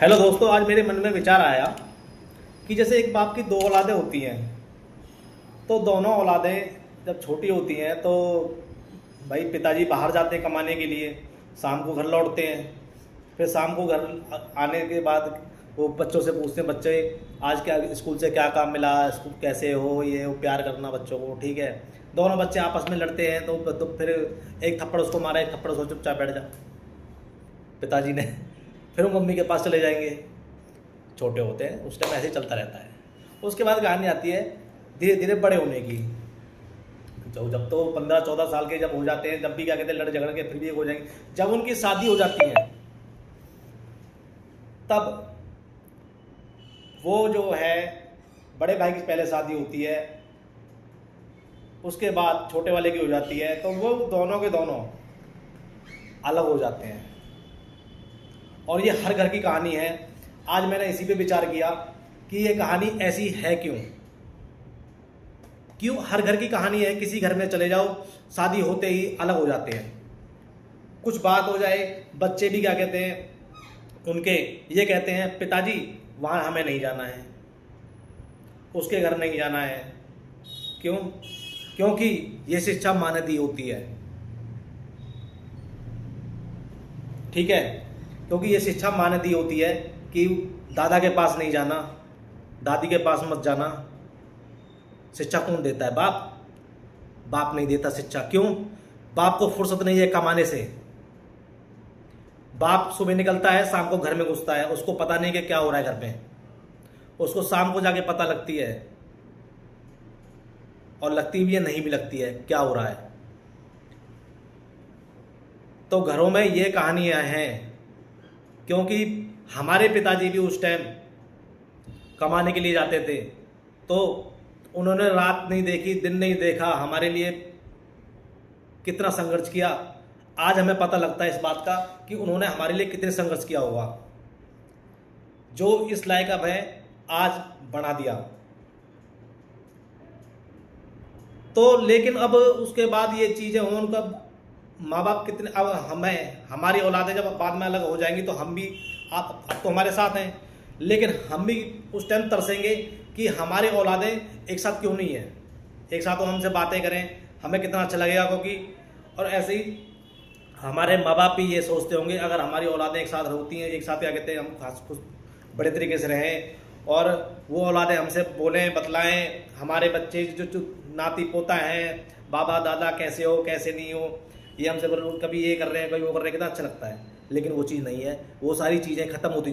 Hello दोस्तों, आज मेरे मन में विचार आया कि जैसे एक बाप की दो औलादें होती हैं, तो दोनों औलादें जब छोटी होती हैं तो भाई पिताजी बाहर जाते हैं कमाने के लिए, शाम को घर लौटते हैं। फिर शाम को घर आने के बाद वो बच्चों से पूछते हैं, बच्चे आज क्या स्कूल से क्या काम मिला, स्कूल कैसे हो, ये वो प्यार करना बच्चों को, ठीक है। दोनों बच्चे आपस में लड़ते हैं तो फिर एक थप्पड़ उसको मारा, एक थप्पड़ उसको, चुपचाप बैठ जा पिताजी ने। फिर वो मम्मी के पास चले जाएंगे। छोटे होते हैं उस टाइम ऐसे ही चलता रहता है। उसके बाद कहानी आती है धीरे धीरे बड़े होने की। जब तो 15-14 साल के जब हो जाते हैं, जब भी क्या कहते हैं लड़ झगड़ के फिर भी एक हो जाएंगे। जब उनकी शादी हो जाती है तब वो जो है बड़े भाई की पहले शादी होती है, उसके बाद छोटे वाले की हो जाती है, तो वो दोनों के दोनों अलग हो जाते हैं। और ये हर घर की कहानी है। आज मैंने इसी पे विचार किया कि ये कहानी ऐसी है क्यों हर घर की कहानी है। किसी घर में चले जाओ, शादी होते ही अलग हो जाते हैं। कुछ बात हो जाए, बच्चे भी क्या कहते हैं उनके, ये कहते हैं पिताजी वहाँ हमें नहीं जाना है, उसके घर नहीं जाना है। क्यों? क्योंकि ये शिक्षा माँ ने दी होती है, ठीक है। क्योंकि ये शिक्षा माँ ने दी होती है कि दादा के पास नहीं जाना, दादी के पास मत जाना। शिक्षा कौन देता है? बाप नहीं देता शिक्षा। क्यों? बाप को फुर्सत नहीं है कमाने से। बाप सुबह निकलता है, शाम को घर में घुसता है, उसको पता नहीं कि क्या हो रहा है घर में। उसको शाम को जाके पता लगती है, और लगती भी है, नहीं भी लगती है क्या हो रहा है। तो घरों में ये कहानियां हैं क्योंकि हमारे पिताजी भी उस टाइम कमाने के लिए जाते थे, तो उन्होंने रात नहीं देखी, दिन नहीं देखा, हमारे लिए कितना संघर्ष किया। आज हमें पता लगता है इस बात का कि उन्होंने हमारे लिए कितने संघर्ष किया होगा, जो इस लायक अब है आज बना दिया। तो लेकिन अब उसके बाद ये चीज़ें हों, उनका माँ बाप कितने, अब हमारी औलादें जब बाद में अलग हो जाएंगी तो हम भी, आप अब तो हमारे साथ हैं, लेकिन हम भी उस टाइम तरसेंगे कि हमारी औलादें एक साथ क्यों नहीं है, एक साथ वो हमसे बातें करें, हमें कितना अच्छा लगेगा। क्योंकि और ऐसे ही हमारे माँ बाप भी ये सोचते होंगे अगर हमारी औलादें एक साथ होती हैं, एक साथ क्या कहते हैं, हम खास खुश बड़े तरीके से रहें, और वो औलादें हमसे बोलें, बतलाएं, हमारे बच्चे जो नाती पोता हैं, बाबा दादा कैसे हो कैसे नहीं हो, ये हमसे बोलो, कभी ये कर रहे हैं कभी वो कर रहे हैं, कितना अच्छा लगता है। लेकिन वो चीज़ नहीं है, वो सारी चीज़ें खत्म होती